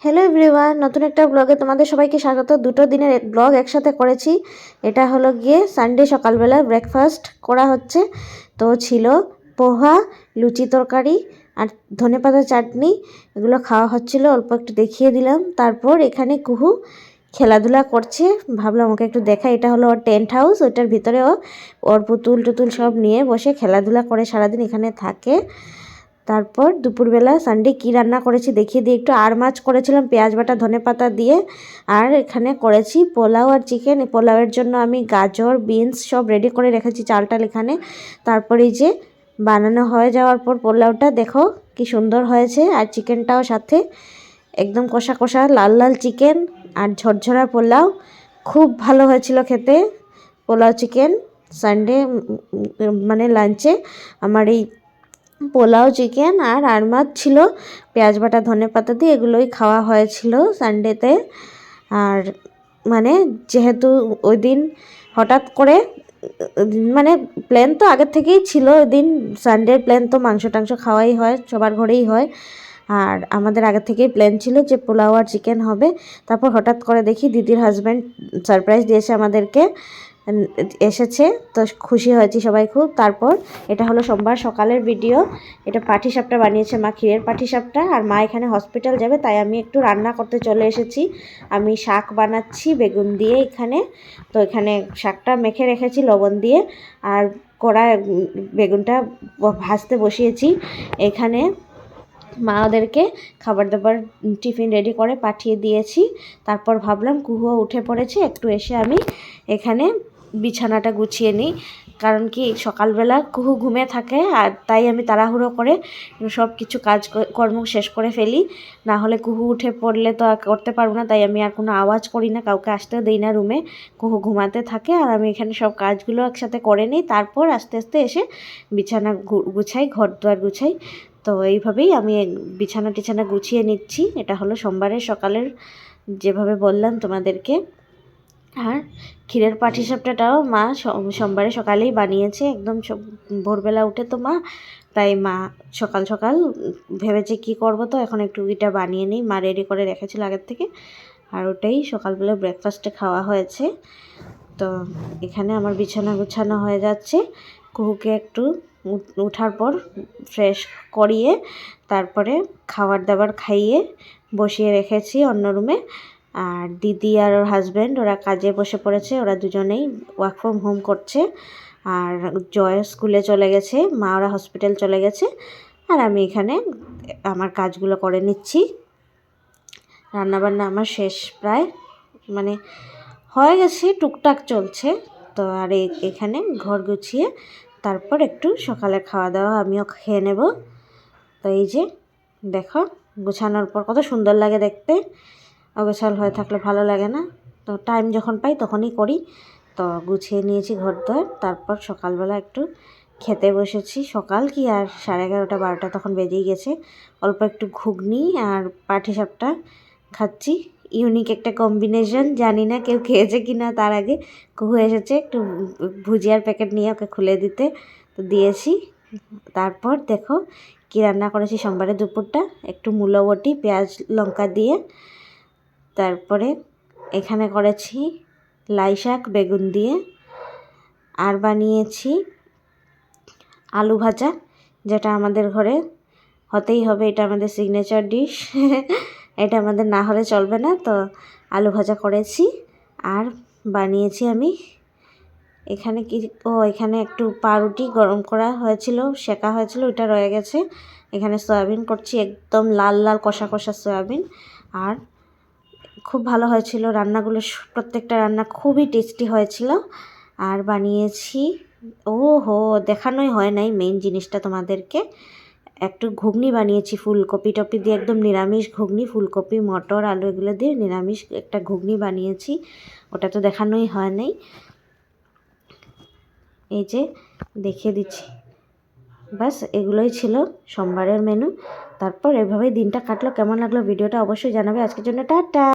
Hello everyone, নতুন একটা ব্লগে তোমাদের সবাইকে স্বাগত। দুটো দিনের ব্লগ একসাথে করেছি। এটা হলো গিয়ে সানডে সকালবেলা ব্রেকফাস্ট করা হচ্ছে। তো ছিল পোহা, লুচি তরকারি আর ধনেপাতা চাটনি, এগুলো খাওয়া হচ্ছিল। অল্প একটু দেখিয়ে দিলাম। তারপর এখানে কুহু খেলাধুলা করছে, ভাবলাম ওকে একটু দেখা। এটা হলো ওর টেন্ট হাউস, ওইটার ভিতরে ওর পুতুল টুতুল সব নিয়ে বসে খেলাধুলা করে, সারাদিন এখানে থাকে। তারপর দুপুরবেলা সানডে কী রান্না করেছি দেখিয়ে দিই একটু। আর মাছ করেছিলাম পেঁয়াজ বাটা ধনেপাতা দিয়ে। আর এখানে করেছি পোলাও আর চিকেন। পোলাওয়ের জন্য আমি গাজর বিনস সব রেডি করে রেখেছি, চালটাল এখানে। তারপরে এই যে বানানো হয়ে যাওয়ার পর পোলাওটা দেখো কি সুন্দর হয়েছে, আর চিকেনটাও সাথে একদম কষা কষা লাল লাল চিকেন আর ঝরঝরা পোলাও। খুব ভালো হয়েছিল খেতে পোলাও চিকেন। সানডে মানে লাঞ্চে আমার এই পোলাও চিকেন আর মাছ ছিল পেঁয়াজ বাটা ধনেপাতা দিয়ে, এগুলোই খাওয়া হয়েছিল সানডেতে। আর মানে যেহেতু ওই দিন হঠাৎ করে মানে প্ল্যান তো আগের থেকেই ছিল, ওই দিন সানডের প্ল্যান তো মাংস টাংস খাওয়াই হয়, সবার ঘরেই হয়। আর আমাদের আগে থেকেই প্ল্যান ছিল যে পোলাও আর চিকেন হবে। তারপর হঠাৎ করে দেখি দিদির হাজব্যান্ড সারপ্রাইজ দিয়েছে আমাদেরকে, এসেছে তো খুশি হয়েছি সবাই খুব। তারপর এটা হলো সোমবার সকালের ভিডিও। এটা পাটিসাপটা বানিয়েছে মা, ক্ষীরের পাটিসাপটা। আর মা এখানে হসপিটাল যাবে, তাই আমি একটু রান্না করতে চলে এসেছি। আমি শাক বানাচ্ছি বেগুন দিয়ে এখানে। তো এখানে শাকটা মেখে রেখেছি লবণ দিয়ে, আর কড়ায় বেগুনটা ভাজতে বসিয়েছি। এখানে মা ওদেরকে খাবার দাবার টিফিন রেডি করে পাঠিয়ে দিয়েছি। তারপর ভাবলাম কুহুও উঠে পড়েছে, একটু এসে আমি এখানে বিছানাটা গুছিয়ে নিই। কারণ কি সকালবেলা কুহু ঘুমে থাকে, আর তাই আমি তাড়াহুড়ো করে সব কিছু কর্ম শেষ করে ফেলি। না হলে কুহু উঠে পড়লে তো আর করতে পারবো না, তাই আমি আর কোনো আওয়াজ করি না, কাউকে আসতেও দিই না রুমে। কুহু ঘুমাতে থাকে আর আমি এখানে সব কাজগুলো একসাথে করে নিই। তারপর আস্তে আস্তে এসে বিছানা গুছাই, ঘর দুয়ার গুছাই। তো এইভাবেই আমি বিছানা টিছানা গুছিয়ে নিচ্ছি। এটা হলো সোমবারের সকালের, যেভাবে বললাম তোমাদেরকে। আর ক্ষীরের পাটিসাপটাটাও মা সোমবারে সকালেই বানিয়েছে, একদম ভোরবেলা উঠে তো মা, তাই মা সকাল সকাল ভেবেছে কি করব, তো এখন একটু এটা বানিয়ে নিই। মা রেডি করে রেখেছিল আগের থেকে, আর ওটাই সকালবেলা ব্রেকফাস্টে খাওয়া হয়েছে। তো এখানে আমার বিছানা গুছানো হয়ে যাচ্ছে। কুহুকে একটু উঠার পর ফ্রেশ করিয়ে তারপরে খাবার দাবার খাইয়ে বসিয়ে রেখেছি অন্য রুমে। আর দিদি আর ওর হাজব্যান্ড ওরা কাজে বসে পড়েছে, ওরা দুজনেই ওয়ার্ক ফ্রম হোম করছে। আর জয় স্কুলে চলে গেছে, মা ওরা হসপিটাল চলে গেছে। আর আমি এখানে আমার কাজগুলো করে নিচ্ছি। রান্নাবান্না আমার শেষ প্রায়, মানে হয়ে গেছে, টুকটাক চলছে। তো আর এখানে ঘর গুছিয়ে তারপর একটু সকালে খাওয়া দাওয়া আমিও খেয়ে নেব। তো এই যে দেখো গুছানোর পর কত সুন্দর লাগে দেখতে, অগোছাল হয়ে থাকলে ভালো লাগে না। তো টাইম যখন পাই তখনই করি। তো গুছিয়ে নিয়েছি ঘর দর। তারপর সকালবেলা একটু খেতে বসেছি। সকাল কি আর 11:30 12টা তখন বেজেই গেছে। অল্প একটু ঘুগনি আর পাটিসাপটা খাচ্ছি। ইউনিক একটা কম্বিনেশন, জানি না কেউ খেয়েছে কি না। তার আগে কুহু এসেছে একটু ভুজিয়ার প্যাকেট নিয়ে ওকে খুলে দিতে, তো দিয়েছি। তারপর দেখো কী রান্না করেছি সোমবারে দুপুরটা, একটু মূলো বটি পেঁয়াজ লঙ্কা দিয়ে। তারপরে এখানে করেছি লাই শাক বেগুন দিয়ে। আর বানিয়েছি আলু ভাজা, যেটা আমাদের ঘরে হতেই হবে, এটা আমাদের সিগনেচার ডিশ। এটা আমাদের না হলে চলবে না। তো আলু ভাজা করেছি। আর বানিয়েছি আমি এখানে এখানে একটু পাউরুটি গরম করা হয়েছিল, সেকা হয়েছিল, ওইটা রয়ে গেছে। এখানে সয়াবিন করছি, একদম লাল লাল কষা কষা সয়াবিন। আর খুব ভালো হয়েছিল রান্নাগুলো, প্রত্যেকটা রান্না খুবই টেস্টি হয়েছিল। আর বানিয়েছি, দেখানোই হয় নাই মেইন জিনিসটা তোমাদেরকে, একটু ঘুগনি বানিয়েছি ফুলকপি টপি দিয়ে, একদম নিরামিষ ঘুগনি, ফুলকপি মটর আলু এগুলো দিয়ে নিরামিষ একটা ঘুগনি বানিয়েছি। ওটা তো দেখানোই হয় নাই, এই যে দেখিয়ে দিচ্ছি। বাস এগুলোই ছিল সোমবারের মেনু। তারপর এভাবেই দিনটা কাটলো। কেমন লাগলো ভিডিওটা অবশ্যই জানাবে। আজকের জন্য টাটা।